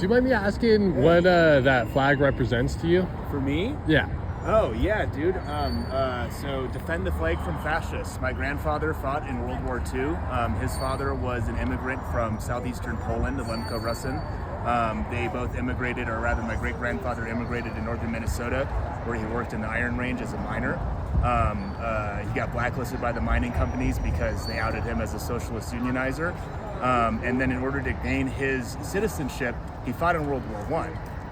Do you mind me asking what that flag represents to you? For me? Yeah. Oh, yeah, dude. So defend the flag from fascists. My grandfather fought in World War II. His father was an immigrant from southeastern Poland, Lemko Rusin. They both immigrated, or rather my great-grandfather immigrated to northern Minnesota, where he worked in the Iron Range as a miner. He got blacklisted by the mining companies because they outed him as a socialist unionizer. And then in order to gain his citizenship, he fought in World War I.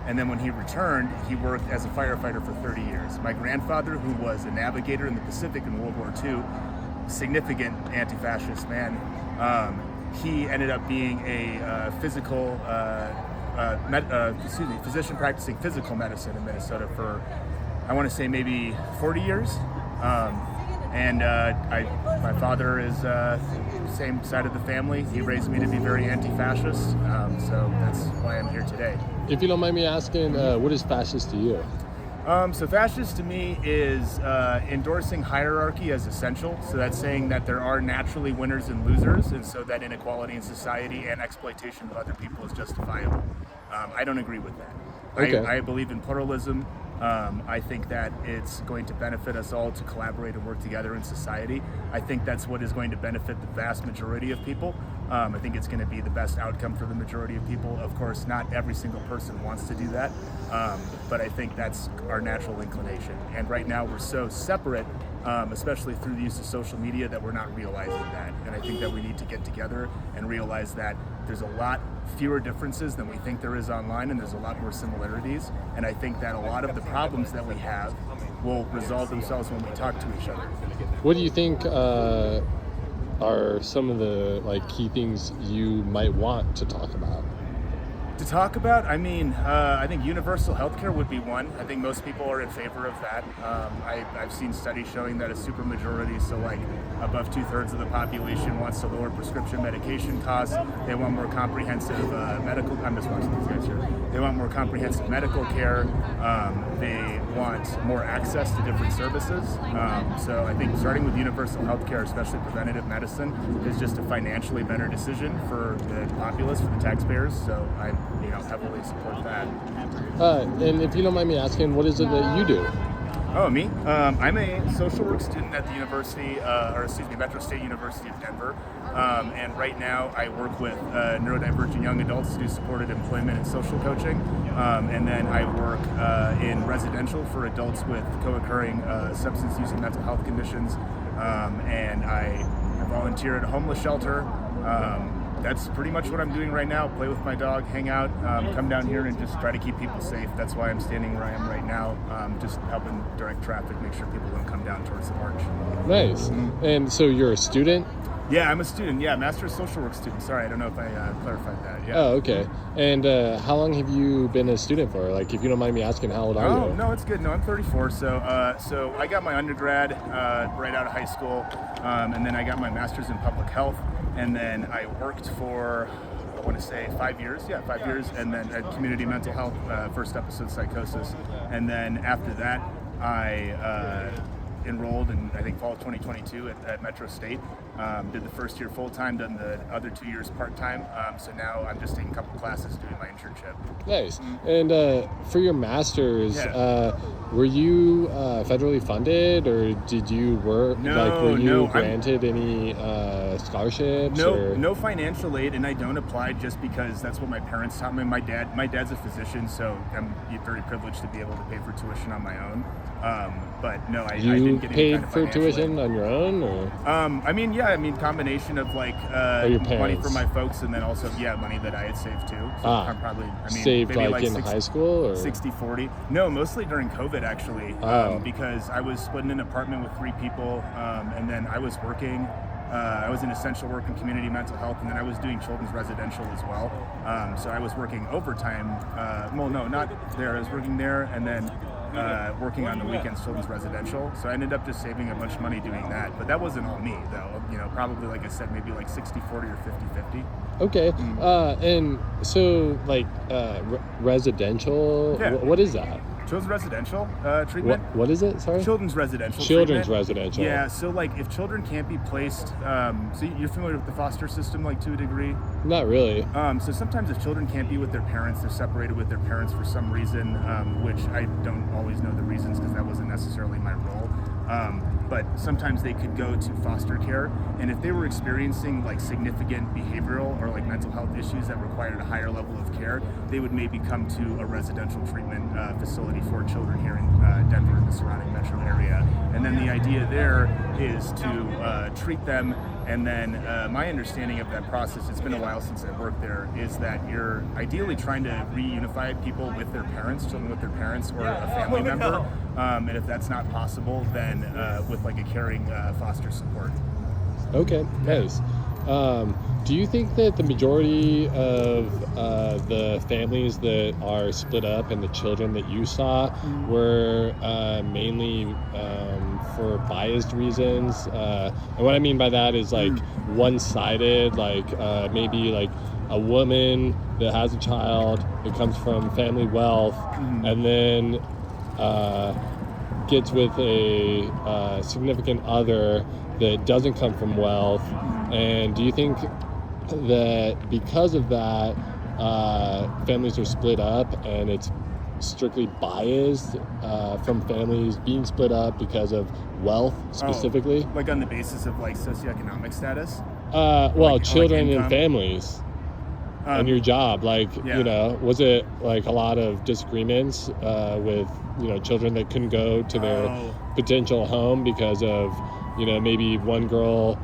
And then when he returned, he worked as a firefighter for 30 years. My grandfather, who was a navigator in the Pacific in World War II, significant anti-fascist man, he ended up being a physician practicing physical medicine in Minnesota for, I want to say maybe 40 years. My father is same side of the family. He raised me to be very anti-fascist, so that's why I'm here today. If you don't mind me asking, what is fascist to you? So fascist to me is endorsing hierarchy as essential. So that's saying that there are naturally winners and losers, and so that inequality in society and exploitation of other people is justifiable. I don't agree with that. Okay. I believe in pluralism. I think that it's going to benefit us all to collaborate and work together in society. I think that's what is going to benefit the vast majority of people. I think it's going to be the best outcome for the majority of people. Of course, not every single person wants to do that, but I think that's our natural inclination. And right now we're so separate, especially through the use of social media, that we're not realizing that. And I think that we need to get together and realize that there's a lot fewer differences than we think there is online, and there's a lot more similarities. And I think that a lot of the problems that we have will resolve themselves when we talk to each other. What do you think are some of the key things you might want to talk about? To talk about, I think universal healthcare would be one. I think most people are in favor of that. I've seen studies showing that a supermajority, so above 2/3 of the population wants to lower prescription medication costs. They want more comprehensive medical. I'm just watching these guys here. They want more comprehensive medical care. They want more access to different services. So I think starting with universal healthcare, especially preventative medicine, is just a financially better decision for the populace, for the taxpayers. So I heavily support that. And if you don't mind me asking, what is it that you do? Oh, me? I'm a social work student at the Metro State University of Denver. And right now I work with neurodivergent young adults to do supported employment and social coaching. And then I work in residential for adults with co-occurring substance use and mental health conditions. And I volunteer at a homeless shelter. That's pretty much what I'm doing right now. Play with my dog, hang out, come down here and just try to keep people safe. That's why I'm standing where I am right now, just helping direct traffic, make sure people don't come down towards the march. Nice. Mm-hmm. And so you're a student? Yeah, I'm a student. Yeah, Master's Social Work student. Sorry, I don't know if I clarified that. Yeah. Oh, okay. And how long have you been a student for? If you don't mind me asking, how old are you? Oh, no, it's good. No, I'm 34. So I got my undergrad right out of high school, and then I got my master's in public health. And then I worked for, I want to say 5 years. Yeah, 5 years. And then at community mental health, first episode psychosis. And then after that, I enrolled in, I think, fall of 2022 at Metro State. Did the first year full-time, done the other 2 years part-time. So now I'm just taking a couple classes doing my internship. Nice. And for your master's, were you federally funded, or did you work? Were you granted any scholarships? No financial aid, and I don't apply just because that's what my parents taught me. My dad's a physician, so I'm very privileged to be able to pay for tuition on my own. But no, I didn't get any kind of for tuition aid. On your own, or? Combination of money for my folks, and then also money that I had saved too. So I'm probably saved maybe in high school, or 60-40. No, mostly during COVID actually, because I was split in an apartment with 3 people, and then I was working. I was in essential work in community mental health, and then I was doing children's residential as well. So I was working overtime. Not there. I was working there, and then working on the weekends, children's residential. So I ended up just saving a bunch of money doing that. But that wasn't all me, though. Probably, like I said, maybe 60-40 or 50-50. Okay. And so, residential, what is that? Children's residential treatment. What is it? Sorry. Children's residential. Children's treatment. residential. Yeah. So like, if children can't be placed, so you're familiar with the foster system, like to a degree. Not really. So sometimes if children can't be with their parents, they're separated with their parents for some reason, which I don't always know the reasons because that wasn't necessarily my role. But sometimes they could go to foster care, and if they were experiencing like significant behavioral or like mental health issues that required a higher level of care, they would maybe come to a residential treatment facility for children here in Denver and the surrounding metro area. And then the idea there is to treat them, and then my understanding of that process, it's been a while since I worked there, is that you're ideally trying to reunify people with their parents, children with their parents or a family member. And if that's not possible, then with like a caring foster support. Okay, nice. Do you think that the majority of the families that are split up and the children that you saw were mainly for biased reasons? And what I mean by that is like one-sided, like maybe like a woman that has a child that comes from family wealth and then gets with a significant other that doesn't come from wealth. And do you think that because of that, families are split up and it's strictly biased from families being split up because of wealth specifically? Like on the basis of like socioeconomic status? Well, like children income? and families. And your job, like, you know, was it like a lot of disagreements with, you know, children that couldn't go to their potential home because of, you know, maybe one girl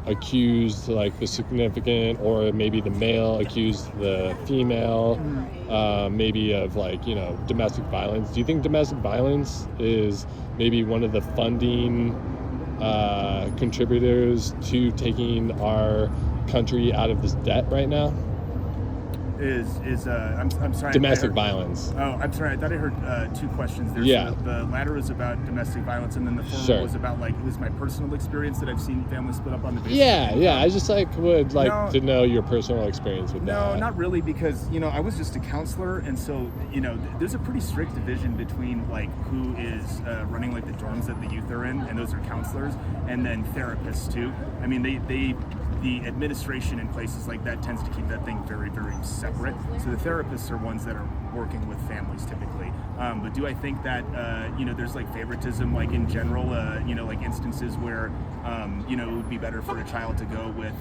accused like the significant, or maybe the male accused the female, maybe of like, you know, domestic violence? Do you think domestic violence is maybe one of the funding contributors to taking our country out of this debt right now? I'm sorry. Domestic violence. Oh, I'm sorry. I thought I heard two questions there. Yeah. So the latter was about domestic violence, and then the former was about like, it was my personal experience that I've seen families split up on the basis. Yeah. I just like would like to know your personal experience with that. No, not really, because you know I was just a counselor, and so you know there's a pretty strict division between like who is running like the dorms that the youth are in, and those are counselors, and then therapists too. I mean, the administration in places like that tends to keep that thing very, very separate. So the therapists are ones that are working with families typically. But do I think that, you know, there's like favoritism, like in general, you know, like instances where, you know, it would be better for a child to go with,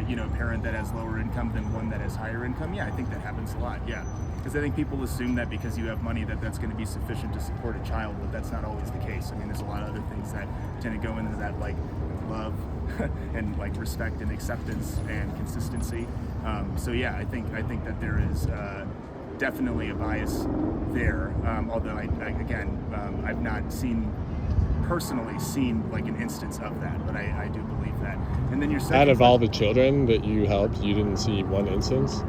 you know, a parent that has lower income than one that has higher income? Yeah, I think that happens a lot, yeah. Because I think people assume that because you have money that that's going to be sufficient to support a child, but that's not always the case. I mean, there's a lot of other things that tend to go into that, like love and like respect and acceptance and consistency. So yeah, I think that there is definitely a bias there. Although I've not personally seen like an instance of that, but I do believe that. And then your second, out of all the children that you helped, you didn't see one instance?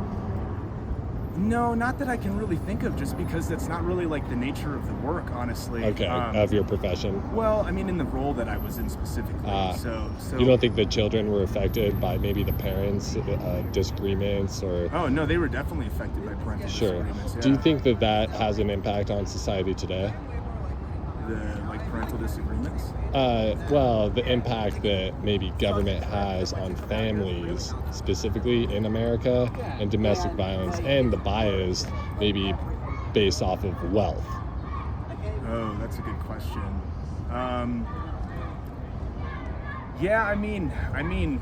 No, not that I can really think of, just because that's not really like the nature of the work, honestly. Okay, of your profession. Well, I mean, in the role that I was in specifically. So you don't think the children were affected by maybe the parents' disagreements or? Oh no, they were definitely affected by parental disagreements. Yeah. Do you think that has an impact on society today? The like parental disagreements? Well, the impact that maybe government has on families, specifically in America, and domestic violence, and the bias maybe based off of wealth. Oh, that's a good question. Yeah, I mean,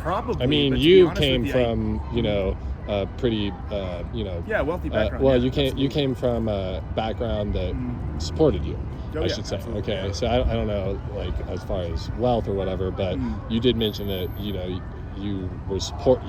probably. I mean, you came from, you know, a pretty, you know. Yeah, wealthy background. Well, yeah, you came from a background that supported you. I should say. Absolutely. Okay, so I don't know, like as far as wealth or whatever, but you did mention that, you know, you had support.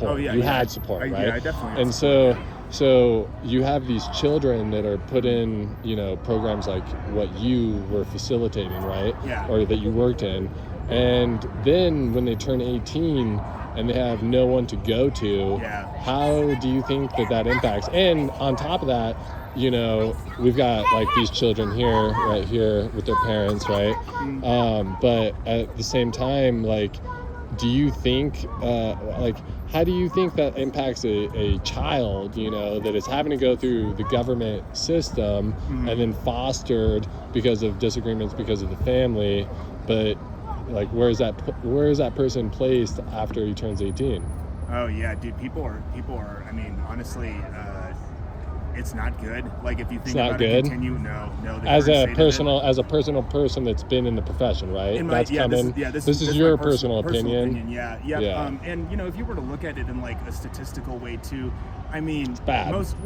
Oh, yeah, you had support, right? Yeah, I definitely. And so you have these children that are put in, you know, programs like what you were facilitating, right? Yeah. Or that you worked in, and then when they turn 18 and they have no one to go to, how do you think that impacts? And on top of that, you know, we've got like these children here, right here with their parents, right? But at the same time, like, do you think, like, how do you think that impacts a child, you know, that is having to go through the government system and then fostered because of disagreements because of the family, but like where is that person placed after he turns 18? Oh yeah, dude. People are. I mean, honestly, it's not good. Like if you think not about good? it, continue. No. The As current a state of it- personal person that's been in the profession, right? In my, That's yeah, coming. this is my your personal opinion. Yeah. Yeah. And you know, if you were to look at it in like a statistical way too, I mean, bad. most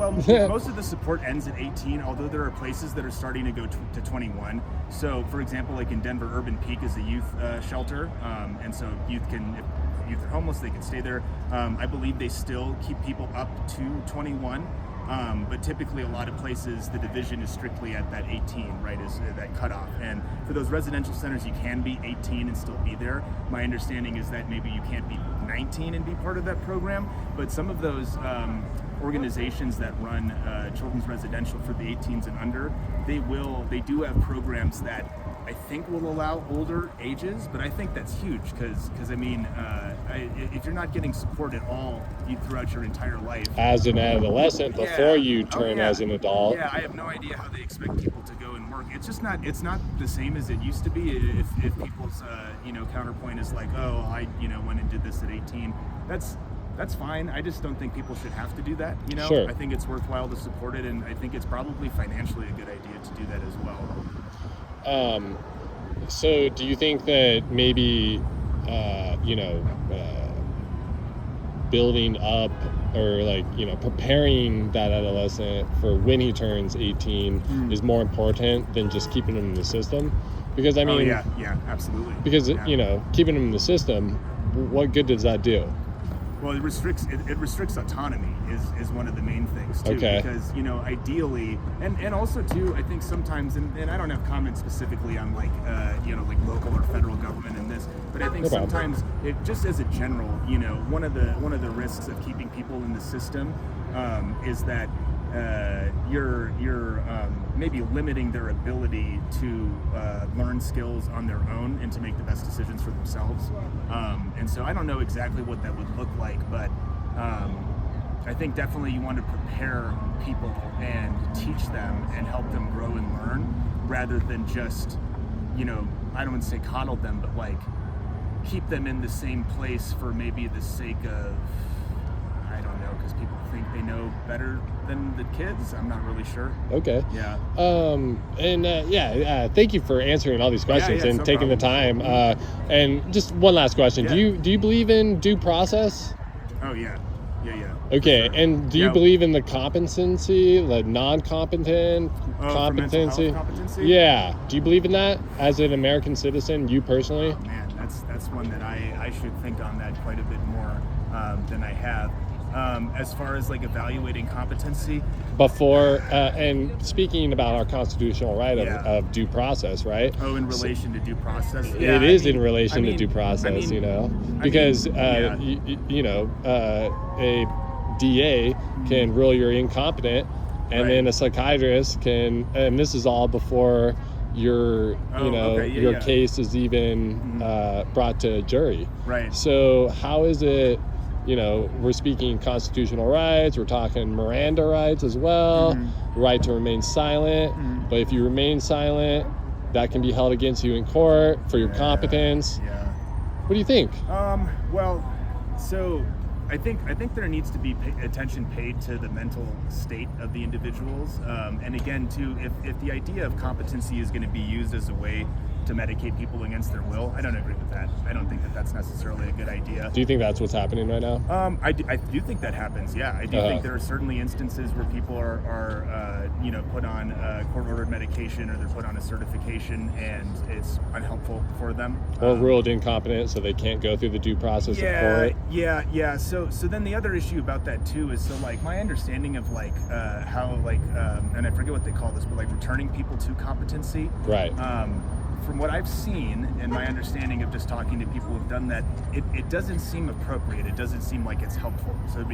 of the support ends at 18. Although there are places that are starting to go to 21. So, for example, like in Denver, Urban Peak is a youth shelter, and so youth can. If youth are homeless, they can stay there. I believe they still keep people up to 21. But typically a lot of places the division is strictly at that 18, right, is that cutoff. And for those residential centers you can be 18 and still be there. My understanding is that maybe you can't be 19 and be part of that program, but some of those organizations that run children's residential for the 18s and under, they do have programs that I think will allow older ages, but I think that's huge because I mean, if you're not getting support at all throughout your entire life As an adolescent, before you Oh, turn yeah. as an adult. Yeah, I have no idea how they expect people to go and work. It's just not. It's not the same as it used to be. If people's counterpoint is like, oh, I went and did this at 18. That's fine. I just don't think people should have to do that. You know, Sure. I think it's worthwhile to support it, and I think it's probably financially a good idea to do that as well. So do you think that maybe, building up or preparing that adolescent for when he turns 18 is more important than just keeping him in the system? Because I mean, yeah, absolutely. because Yeah. keeping him in the system, what good does that do? Well, it restricts autonomy is one of the main things too. Okay. Because ideally, and also too, I think sometimes, and I don't have comments specifically on like local or federal government in this, but I think No problem. sometimes it just as a general, one of the risks of keeping people in the system is that you're maybe limiting their ability to learn skills on their own and to make the best decisions for themselves. And so I don't know exactly what that would look like, but I think definitely you want to prepare people and teach them and help them grow and learn rather than just, I don't want to say coddle them, but like keep them in the same place for maybe the sake of, I don't know, because people think they know better than the kids. I'm not really sure. Okay. Yeah. Thank you for answering all these questions and no taking the time. And just one last question: Yeah. Do you believe in due process? Oh yeah. Okay, For sure. and do you Yeah. believe in the competency, the non-competent For mental competency? health competency? Yeah. Do you believe in that as an American citizen, you personally? Man, that's one that I should think on that quite a bit more than I have. As far as like evaluating competency, Before, and speaking about our constitutional right Yeah. of due process, right? in relation to due process. It is in relation to due process, because yeah. a DA can rule you're incompetent, and Right. then a psychiatrist can, and this is all before your your case is even brought to a jury. Right. So how is it? We're speaking constitutional rights, we're talking Miranda rights as well, right to remain silent. But if you remain silent, that can be held against you in court for your competence. Yeah. What do you think? Well, so I think there needs to be attention paid to the mental state of the individuals, and again, too, if the idea of competency is going to be used as a way to medicate people against their will, I don't agree with that. I don't think that that's necessarily a good idea. Do you think that's what's happening right now? I do think that happens. Yeah, I do think there are certainly instances where people are put on court-ordered medication or they're put on a certification and it's unhelpful for them. Or ruled incompetent, so they can't go through the due process of court. Yeah. So then the other issue about that too is, so like my understanding of like how like and I forget what they call this, but like returning people to competency. Right. From what I've seen and my understanding of just talking to people who've done that, it doesn't seem appropriate. It doesn't seem like it's helpful. So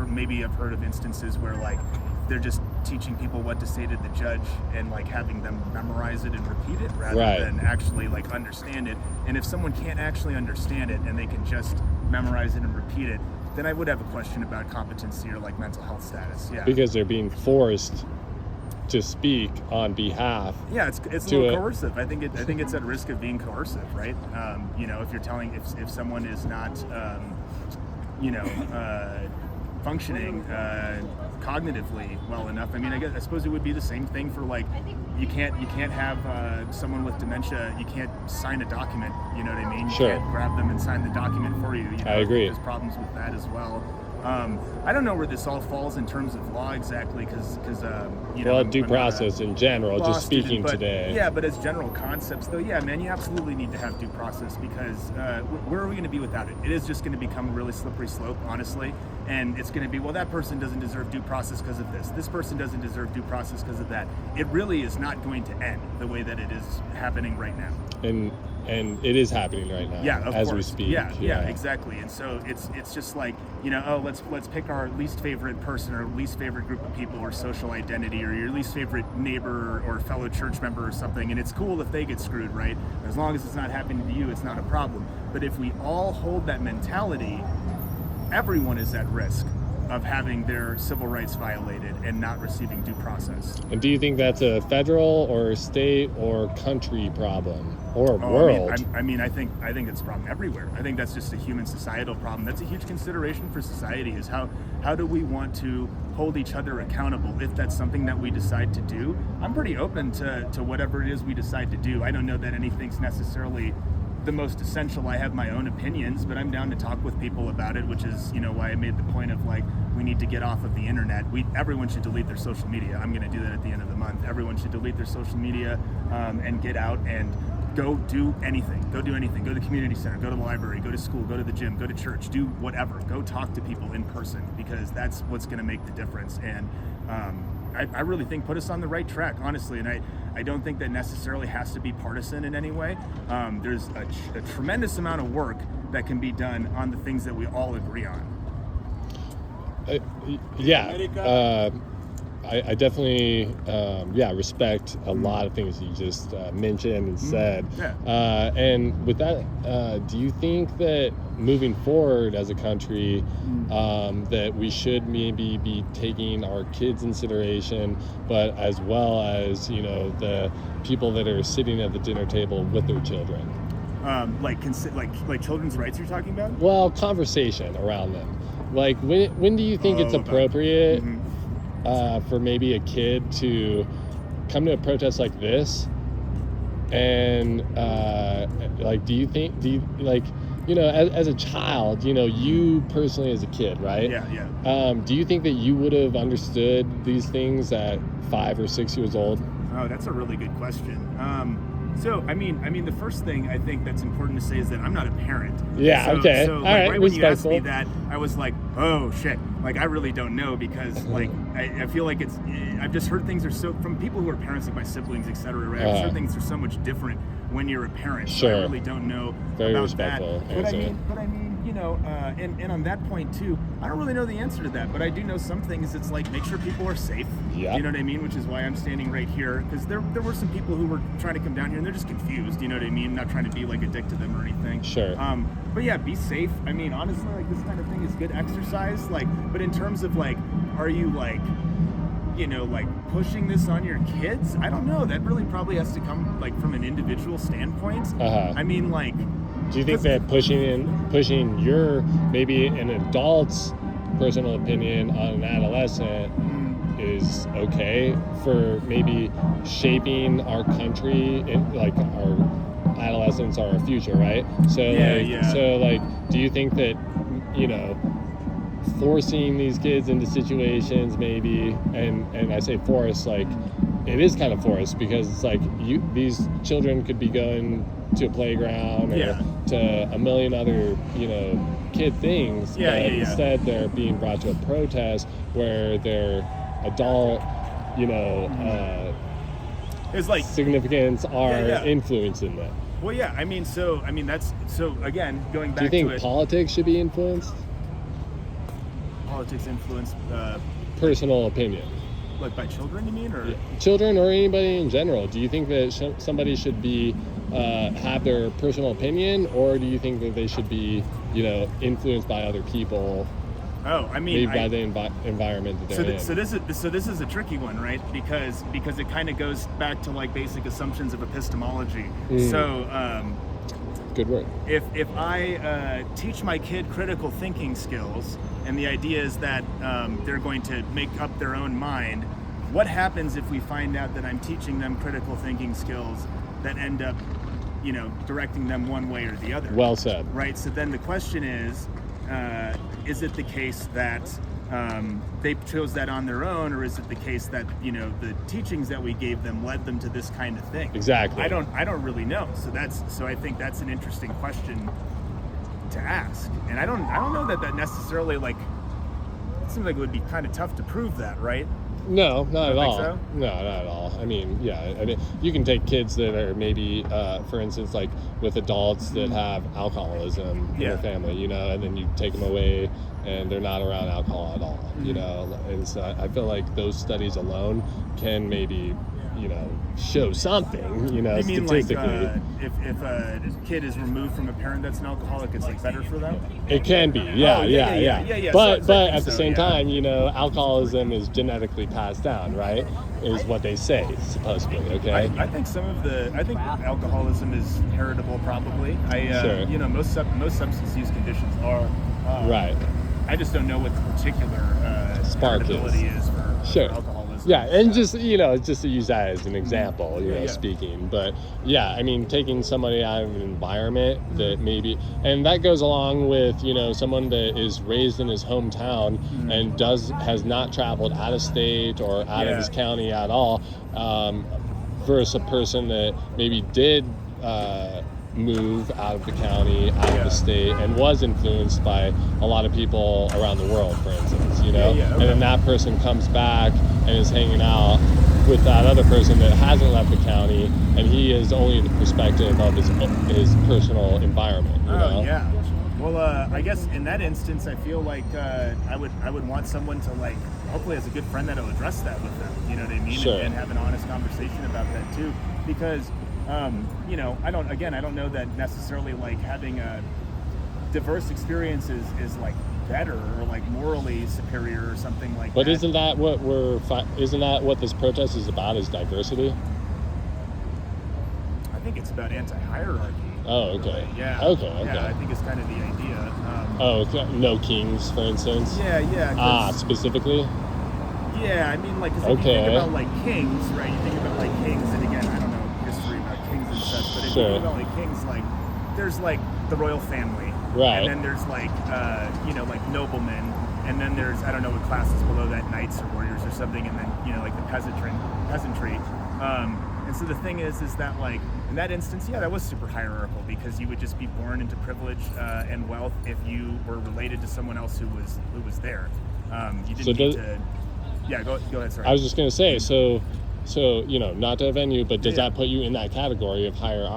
maybe I've heard of instances where like they're just teaching people what to say to the judge and like having them memorize it and repeat it rather Right. than actually like understand it. And if someone can't actually understand it and they can just memorize it and repeat it, then I would have a question about competency or like mental health status. Yeah. Because they're being forced to speak on behalf. Yeah, it's a little coercive. I think it's at risk of being coercive, right? If you're telling if someone is not, functioning cognitively well enough. I mean, I suppose it would be the same thing for like, you can't have someone with dementia. You can't sign a document. You know what I mean? You Sure. can't grab them and sign the document for you. I agree. There's problems with that as well. I don't know where this all falls in terms of law exactly, because due process in general, just speaking today. Yeah, but as general concepts, though, yeah, man, you absolutely need to have due process, because where are we going to be without it? It is just going to become a really slippery slope, honestly, and it's going to be, well, that person doesn't deserve due process because of this. This person doesn't deserve due process because of that. It really is not going to end the way that it is happening right now. And it is happening right now, yeah, of as course. we speak. Yeah, exactly. And so it's just like, let's pick our least favorite person or least favorite group of people or social identity or your least favorite neighbor or fellow church member or something, and it's cool if they get screwed, right? As long as it's not happening to you, it's not a problem. But if we all hold that mentality, everyone is at risk of having their civil rights violated and not receiving due process. And do you think that's a federal or state or country problem or world? I think it's a problem everywhere. I think that's just a human societal problem. That's a huge consideration for society, is how do we want to hold each other accountable if that's something that we decide to do. I'm pretty open to whatever it is we decide to do. I don't know that anything's necessarily the most essential. I have my own opinions, but I'm down to talk with people about it, which is, why I made the point of like, we need to get off of the internet. Everyone should delete their social media. I'm going to do that at the end of the month. Everyone should delete their social media and get out and go do anything. Go do anything. Go to the community center, go to the library, go to school, go to the gym, go to church, do whatever. Go talk to people in person, because that's what's going to make the difference. And I really think put us on the right track, honestly, and I don't think that necessarily has to be partisan in any way. There's a tremendous amount of work that can be done on the things that we all agree on. I definitely respect a lot of things you just mentioned and said. Yeah. And with that, do you think that moving forward as a country, that we should maybe be taking our kids' consideration, but as well as the people that are sitting at the dinner table with their children? Like children's rights you're talking about? Well, conversation around them. Like when do you think it's appropriate for maybe a kid to come to a protest like this? And do you as a child, you personally as a kid, right? Yeah. Do you think that you would have understood these things at 5 or 6 years old? Oh, that's a really good question. So, I mean, the first thing I think that's important to say is that I'm not a parent. Yeah, so, okay. So, all right, right when you asked respectful. me that, I was like, oh, shit. Like, I really don't know, because, like, I feel like I've just heard things are so, from people who are parents, like my siblings, et cetera, right? I've heard things are so much different when you're a parent. Sure. So I really don't know Very about respectful that. answer. But I mean, and on that point, too, I don't really know the answer to that, but I do know some things. It's like, make sure people are safe. Yeah. You know what I mean? Which is why I'm standing right here, because there were some people who were trying to come down here and they're just confused. You know what I mean? Not trying to be like a dick to them or anything. Sure. But yeah, be safe. I mean, honestly, like, this kind of thing is good exercise. Like, but in terms of like, are you like, like pushing this on your kids? I don't know. That really probably has to come like from an individual standpoint. I mean, like, do you think that pushing your maybe an adult's personal opinion on an adolescent is okay for maybe shaping our country, like our adolescents are our future, right? So do you think that forcing these kids into situations maybe, and I say force, like it is kind of forced, because it's like these children could be going to a playground or to a million other kid things, but instead they're being brought to a protest where their adult it's like significance are influencing them. Well, yeah, I mean, that's so again going back to it. Do you think politics should be influenced? Politics influence personal opinion, like by children, you mean, or children or anybody in general? Do you think that somebody should be have their personal opinion, or do you think that they should be influenced by other people Oh, I maybe mean, by the environment that so, they're in. so this is a tricky one, right? Because it kind of goes back to like basic assumptions of epistemology. So Good word. if I teach my kid critical thinking skills, and the idea is that they're going to make up their own mind, what happens if we find out that I'm teaching them critical thinking skills that end up, directing them one way or the other? Well said. Right. So then the question is it the case that they chose that on their own, or is it the case that the teachings that we gave them led them to this kind of thing? Exactly. I don't really know. So I think that's an interesting question to ask, and I don't know that necessarily, like, it seems like it would be kind of tough to prove that, right? No, not at think all. so? No, not at all. I mean, yeah. I mean, you can take kids that are maybe, for instance, like with adults that have alcoholism in Yeah. their family, and then you take them away and they're not around alcohol at all, And so I feel like those studies alone can maybe, show something, You mean statistically. like if a kid is removed from a parent that's an alcoholic, it's like better for them? It can be, yeah. So But I at think the so, same yeah. time, alcoholism is genetically passed down, right? Is what they say, supposedly. Okay. I think I think alcoholism is heritable, probably. Sure. Most substance use conditions are. Right. I just don't know what the particular Spark heritability is for Sure. alcoholism. Yeah, and just just to use that as an example, Yeah. speaking. But yeah, I mean, taking somebody out of an environment that maybe, and that goes along with someone that is raised in his hometown and has not traveled out of state or out of Yeah. his county at all, versus a person that maybe did move out of the county, out of the state, and was influenced by a lot of people around the world, for instance, Yeah, okay. and then that person comes back and is hanging out with that other person that hasn't left the county, and he is only the perspective of his personal environment, Oh yeah. Well, I guess in that instance, I feel like I would want someone to, like, hopefully as a good friend that'll address that with them. You know what I mean? Sure. And have an honest conversation about that too, because I don't know that necessarily, like, having a diverse experiences is like better or like morally superior or something like But that. isn't that what this protest is about? Is diversity? I think it's about anti-hierarchy. Oh, okay. Really. Yeah. Okay. Yeah, I think it's kind of the idea. Oh, okay. No kings, for instance. Yeah. 'Cause- Specifically. Yeah, I mean, like, 'cause if you Okay. think about, like, kings, right? You think about, like, kings, and again, I don't know history about kings and such, but if Sure. you think about, like, kings, like, there's, like, the royal family. Right. And then there's, like, like, noblemen. And then there's, I don't know what classes below that, knights or warriors or something, and then, like, the peasantry. And so the thing is that, like, in that instance, yeah, that was super hierarchical, because you would just be born into privilege and wealth if you were related to someone else who was there. You didn't need to... Yeah, go ahead, sorry. I was just gonna say, so not to offend you, but does Yeah. that put you in that category of higher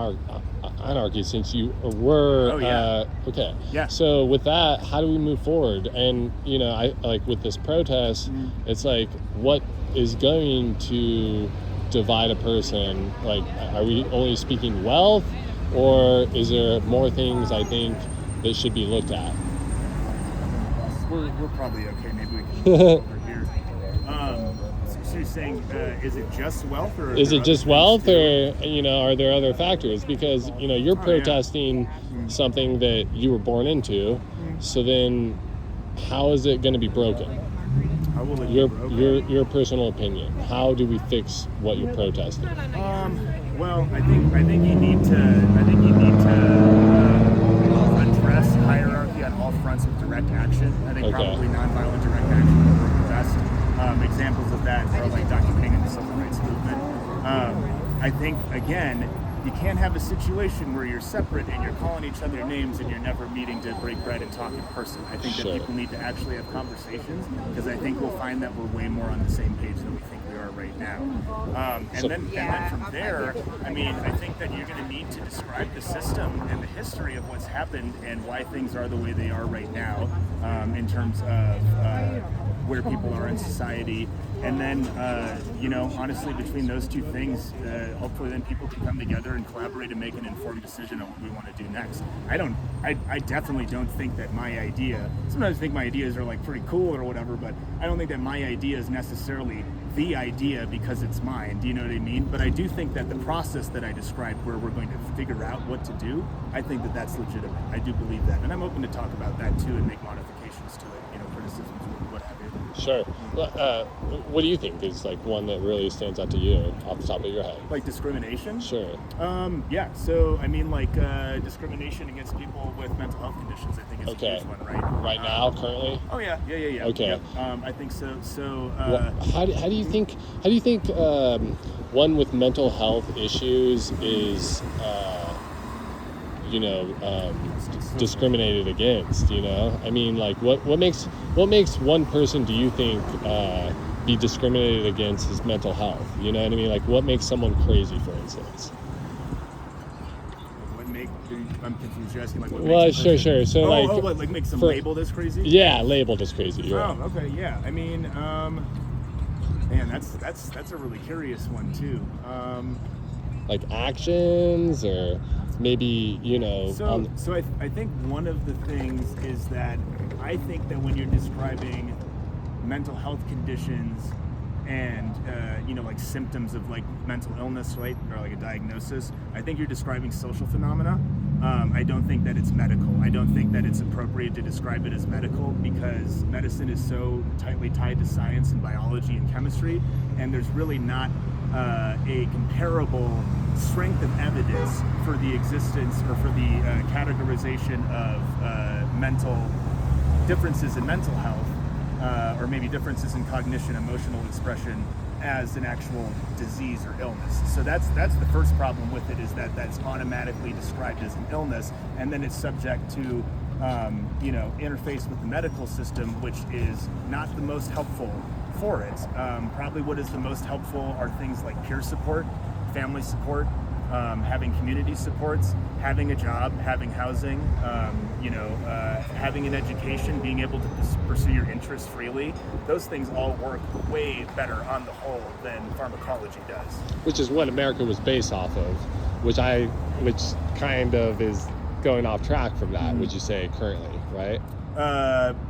anarchy, since you were? Oh, yeah. Okay. Yeah. So with that, how do we move forward? And I like with this protest, it's like, what is going to divide a person? Like, are we only speaking wealth, or is there more things, I think, that should be looked at? We're probably okay. Maybe we can go over here. So you're saying, is it just wealth, or Is there it other just things wealth, too? or are there other factors? Because you're yeah. protesting something that you were born into. So then, how is it going to be broken? How will it be Your broken? your personal opinion. How do we fix what you're protesting? Well, I think you need to address hierarchy on all fronts with direct action. I think Okay. probably nonviolent direct action would work the best. Examples of that are like Dr. King and the Civil Rights Movement. I think, again, you can't have a situation where you're separate and you're calling each other names and you're never meeting to break bread and talk in person. I think that Sure. people need to actually have conversations, because I think we'll find that we're way more on the same page than we think we are right now. And then from there, I mean, I think that you're going to need to describe the system and the history of what's happened and why things are the way they are right now, in terms of where people are in society. And then, honestly, between those two things, hopefully then people can come together and collaborate and make an informed decision on what we want to do next. I definitely don't think that my idea, sometimes I think my ideas are like pretty cool or whatever, but I don't think that my idea is necessarily the idea because it's mine. Do you know what I mean? But I do think that the process that I described, where we're going to figure out what to do, I think that that's legitimate. I do believe that. And I'm open to talk about that too and make modifications to it, criticisms, what have you. Sure. What do you think is like one that really stands out to you off the top of your head? Like discrimination? Sure. Yeah. So I mean, like discrimination against people with mental health conditions, I think is a huge one, right? Right now, currently. Oh yeah. Okay. Yep. I think so. So. How do you think one with mental health issues is discriminated against? I mean, like what makes one person, do you think, be discriminated against his mental health? You know what I mean? Like what makes someone crazy, for instance? I'm confused. You're asking like what? Well, sure. So like makes them labeled as crazy? Yeah, labeled as crazy. You're right. Okay. Yeah. I mean, man, that's a really curious one too. Like actions, or maybe So I think one of the things is that I think that when you're describing mental health conditions and like symptoms of like mental illness, right, or like a diagnosis, I think you're describing social phenomena. I don't think that it's medical. I don't think that it's appropriate to describe it as medical, because medicine is so tightly tied to science and biology and chemistry, and there's really not a comparable strength of evidence for the existence or for the categorization of mental differences in mental health, or maybe differences in cognition, emotional expression, as an actual disease or illness. So that's the first problem with it, is that that's automatically described as an illness, and then it's subject to interface with the medical system, which is not the most helpful for it. Probably what is the most helpful are things like peer support, family support, having community supports, having a job, having housing, having an education, being able to pursue your interests freely. Those things all work way better on the whole than pharmacology does. Which is what America was based off of, which kind of is going off track from that, would you say, currently, right?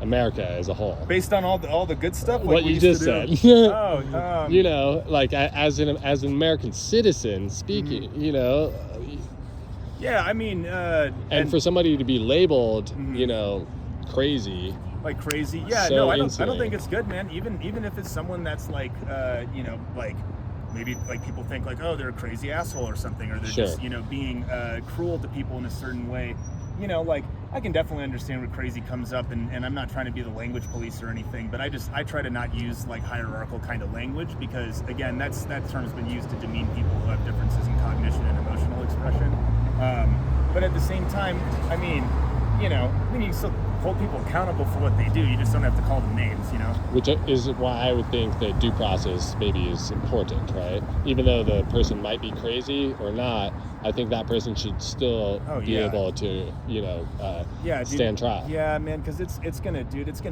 America as a whole, based on all the good stuff, like what you just said. Like as an American citizen speaking, Yeah, I mean, and for somebody to be labeled, crazy. Like crazy, yeah. So No, I don't think it's good, man. Even if it's someone that's like, like maybe like people think like, oh, they're a crazy asshole or something, or they're just being cruel to people in a certain way. Like I can definitely understand where crazy comes up, and I'm not trying to be the language police or anything, but I try to not use like hierarchical kind of language, because again, that term's been used to demean people who have differences in cognition and emotional expression. But at the same time, I mean, you still hold people accountable for what they do. You just don't have to call them names, Which is why I would think that due process maybe is important, right? Even though the person might be crazy or not, I think that person should still be able to, stand trial. Yeah, man, because it's gonna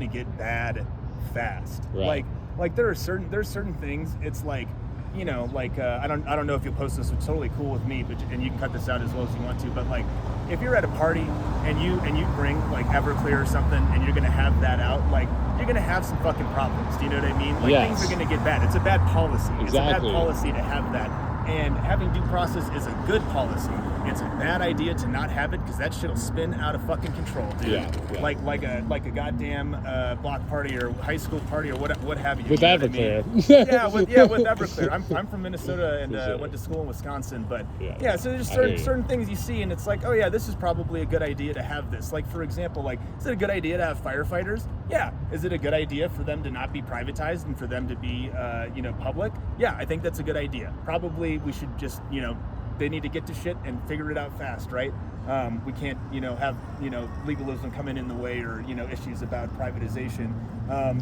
get bad fast. Right. Like there's certain things. It's like, I don't know if you'll post this. It's totally cool with me, and you can cut this out as well as you want to. But like, if you're at a party and you bring like Everclear or something, and you're gonna have that out, like you're gonna have some fucking problems. Do you know what I mean? Like things are gonna get bad. It's a bad policy. Exactly. It's a bad policy to have that. And having due process is a good policy. It's a bad idea to not have it, because that shit'll spin out of fucking control, dude. Yeah. Like a goddamn block party or high school party or what have you. With Everclear. With Everclear. I'm from Minnesota and went to school in Wisconsin, but so there's certain things you see, and it's like, oh yeah, this is probably a good idea to have this. Like, for example, like, is it a good idea to have firefighters? Yeah. Is it a good idea for them to not be privatized and for them to be public? Yeah, I think that's a good idea. Probably we should just they need to get to shit and figure it out fast, right? We can't, have, legalism coming in the way, or, issues about privatization.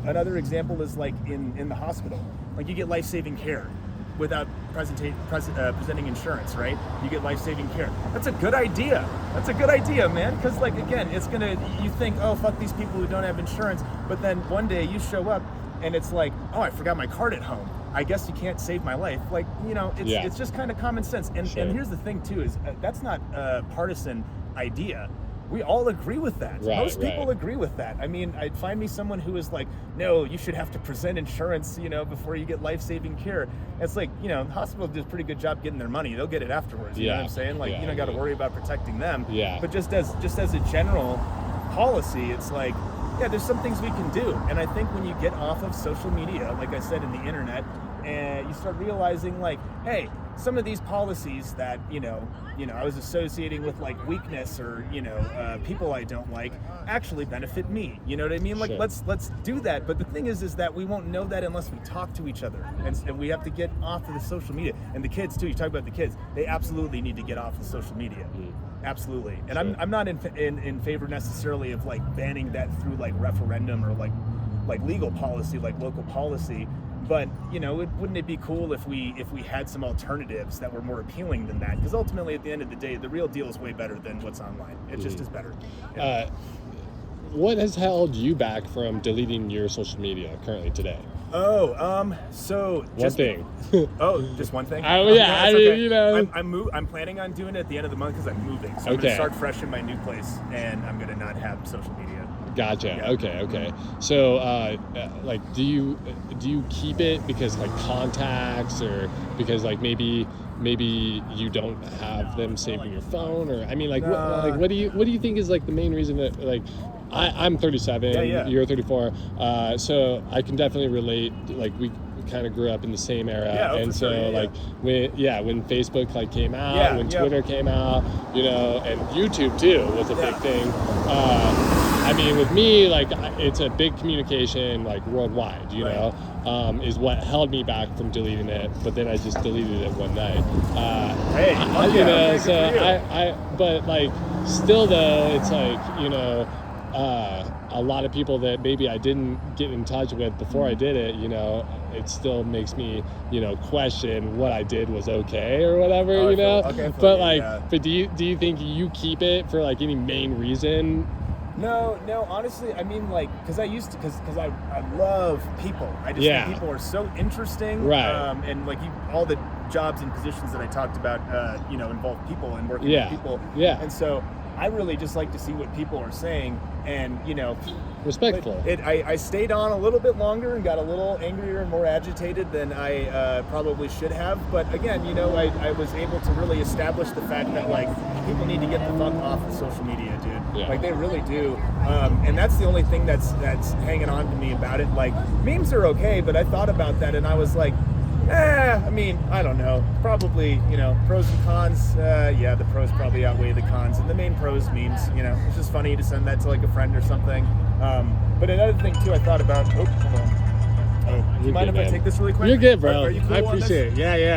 Another example is like in the hospital, like you get life-saving care without presenting insurance, right? You get life-saving care. That's a good idea. That's a good idea, man. Because like, again, you think, oh, fuck these people who don't have insurance. But then one day you show up and it's like, oh, I forgot my card at home. I guess you can't save my life. Like, you know, it's just kind of common sense. And here's the thing too, is that's not a partisan idea. We all agree with that. Most people agree with that. I mean, I'd find me someone who is like, no, you should have to present insurance, you know, before you get life-saving care. It's like, you know, the hospital does a pretty good job getting their money. They'll get it afterwards. You know what I'm saying? Like, you don't got to worry about protecting them. But just as a general policy, it's like, yeah, there's some things we can do. And I think when you get off of social media, like I said, in the internet, and you start realizing, like, hey, some of these policies that you know I was associating with like weakness or people I don't like actually benefit me. You know what I mean? Like, let's do that. But the thing is that we won't know that unless we talk to each other, and we have to get off of the social media. And the kids too. You talk about the kids; they absolutely need to get off of social media. Absolutely. And I'm not in favor necessarily of like banning that through like referendum or like legal policy, like local policy. But wouldn't it be cool if we had some alternatives that were more appealing than that? Because ultimately, at the end of the day, the real deal is way better than what's online. It just is better. What has held you back from deleting your social media currently today? So one thing. Just one thing? I'm planning on doing it at the end of the month because I'm moving. So I'm going to start fresh in my new place, and I'm going to not have social media. Gotcha. Yeah. Okay. So, like, do you keep it because like contacts, or because like maybe you don't have them saved in your phone, or I mean, like, what do you think is like the main reason that like I'm 37, you're 34, so I can definitely relate. Like, we kind of grew up in the same era, and so like when Facebook like came out, when Twitter came out, and YouTube too was a big thing. I mean, with me, like, it's a big communication, like, worldwide, is what held me back from deleting it. But then I just deleted it one night. But like, still though, it's like, a lot of people that maybe I didn't get in touch with before I did it, it still makes me, question what I did was okay or whatever, But do you think you keep it for like any main reason? No, honestly, I mean, like, because I love people. I just think people are so interesting. Right. And like all the jobs and positions that I talked about, involve people and working with people. Yeah. And so I really just like to see what people are saying, and respectful. I stayed on a little bit longer and got a little angrier and more agitated than I probably should have. But again, I was able to really establish the fact that like people need to get the fuck off of social media, dude. Yeah. Like, they really do. And that's the only thing that's hanging on to me about it. Like, memes are okay, but I thought about that and I was like, I mean, I don't know. Probably, pros and cons. The pros probably outweigh the cons. And the main pros, memes. It's just funny to send that to like a friend or something. But another thing too, I thought about. Oh, hold on. Do you mind if I take this really quick? You're good, bro. Are you cool I appreciate it. Yeah.